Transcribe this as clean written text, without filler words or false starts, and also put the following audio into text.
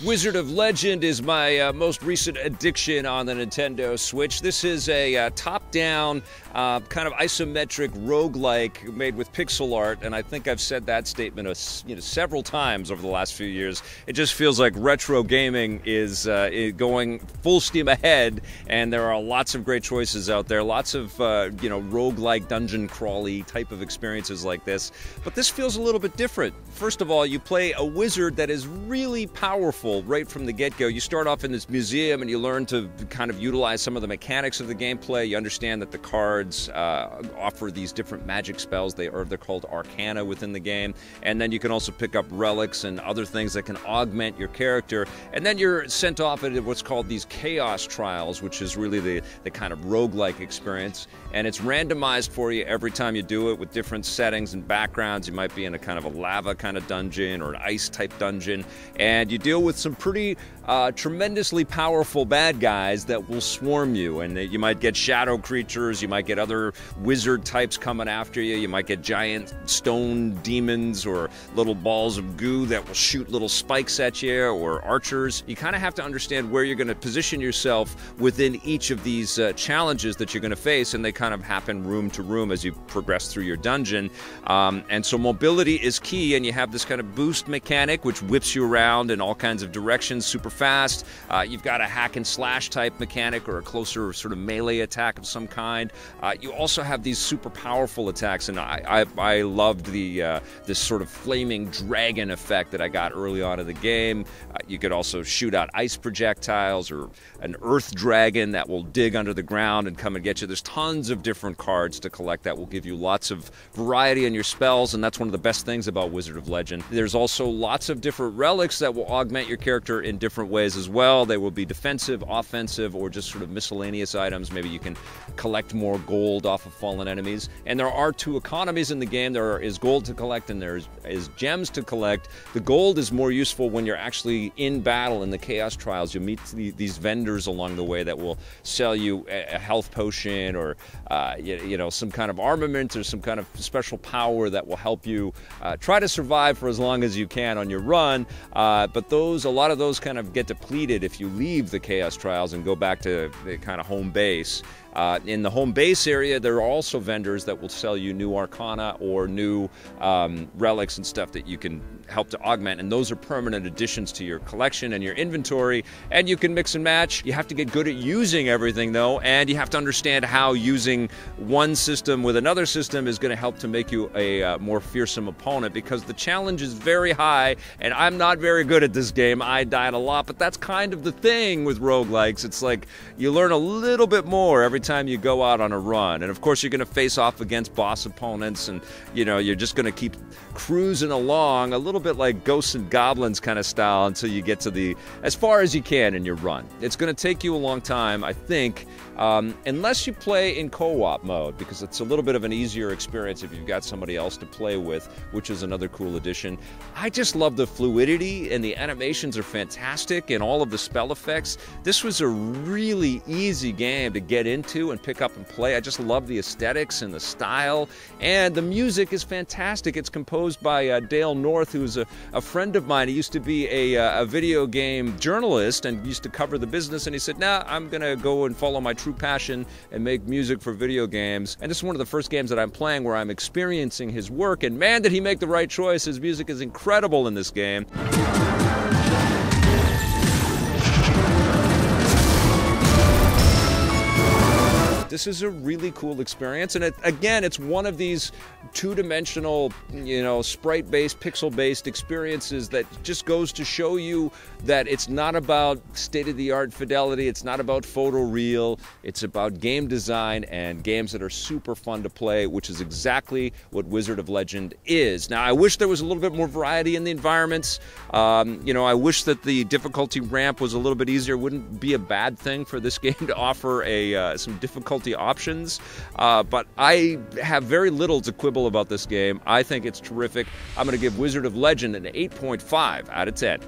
Wizard of Legend is my most recent addiction on the Nintendo Switch. This is a top-down, kind of isometric roguelike made with pixel art, and I think I've said that statement several times over the last few years. It just feels like retro gaming is going full steam ahead, and there are lots of great choices out there, lots of roguelike dungeon crawly type of experiences like this. But this feels a little bit different. First of all, you play a wizard that is really powerful right from the get-go. You start off in this museum and you learn to kind of utilize some of the mechanics of the gameplay. You understand that the cards offer these different magic spells. They're called arcana within the game. And then you can also pick up relics and other things that can augment your character. And then you're sent off into what's called these chaos trials, which is really the kind of roguelike experience. And it's randomized for you every time you do it with different settings and backgrounds. You might be in a kind of a lava kind of dungeon or an ice type dungeon. And you deal with some pretty tremendously powerful bad guys that will swarm you, and you might get shadow creatures, you might get other wizard types coming after you, you might get giant stone demons or little balls of goo that will shoot little spikes at you, or archers. You kind of have to understand where you're going to position yourself within each of these challenges that you're going to face, and they kind of happen room to room as you progress through your dungeon. And so mobility is key, and you have this kind of boost mechanic which whips you around in all kinds of directions super fast. You've got a hack and slash type mechanic or a closer sort of melee attack of some kind. You also have these super powerful attacks, and I loved this sort of flaming dragon effect that I got early on in the game. You could also shoot out ice projectiles or an earth dragon that will dig under the ground and come and get you. There's tons of different cards to collect that will give you lots of variety in your spells, and that's one of the best things about Wizard of Legend. There's also lots of different relics that will augment your character in different ways as well. They will be defensive, offensive, or just sort of miscellaneous items. Maybe you can collect more gold off of fallen enemies. And there are two economies in the game. There is gold to collect and there is gems to collect. The gold is more useful when you're actually in battle in the Chaos Trials. You'll meet these vendors along the way that will sell you a health potion or some kind of armament or some kind of special power that will help you try to survive for as long as you can on your run. But a lot of those kind of get depleted if you leave the Chaos Trials and go back to the kind of home base. In the home base area, there are also vendors that will sell you new arcana or new relics and stuff that you can help to augment, and those are permanent additions to your collection and your inventory, and you can mix and match. You have to get good at using everything though, and you have to understand how using one system with another system is going to help to make you a more fearsome opponent, because the challenge is very high, and I'm not very good at this game. I died a lot, but that's kind of the thing with roguelikes. It's like you learn a little bit more every time you go out on a run, and of course you're going to face off against boss opponents, and you're just going to keep cruising along a little bit like Ghosts and Goblins kind of style until you get to as far as you can in your run. It's going to take you a long time, I think, unless you play in co-op mode, because it's a little bit of an easier experience if you've got somebody else to play with, which is another cool addition. I just love the fluidity, and the animations are fantastic, and all of the spell effects. This was a really easy game to get into and pick up and play. I just love the aesthetics and the style, and the music is fantastic. It's composed by Dale North, who's a friend of mine. He used to be a video game journalist and used to cover the business, and he said, nah, I'm gonna go and follow my true passion and make music for video games. And this is one of the first games that I'm playing where I'm experiencing his work, and man, did he make the right choice. His music is incredible in this game. This is a really cool experience, and again, it's one of these two-dimensional, sprite-based, pixel-based experiences that just goes to show you that it's not about state-of-the-art fidelity, it's not about photoreal, it's about game design and games that are super fun to play, which is exactly what Wizard of Legend is. Now, I wish there was a little bit more variety in the environments. I wish that the difficulty ramp was a little bit easier. It wouldn't be a bad thing for this game to offer some difficulty options, but I have very little to quibble about this game. I think it's terrific. I'm going to give Wizard of Legend an 8.5 out of 10.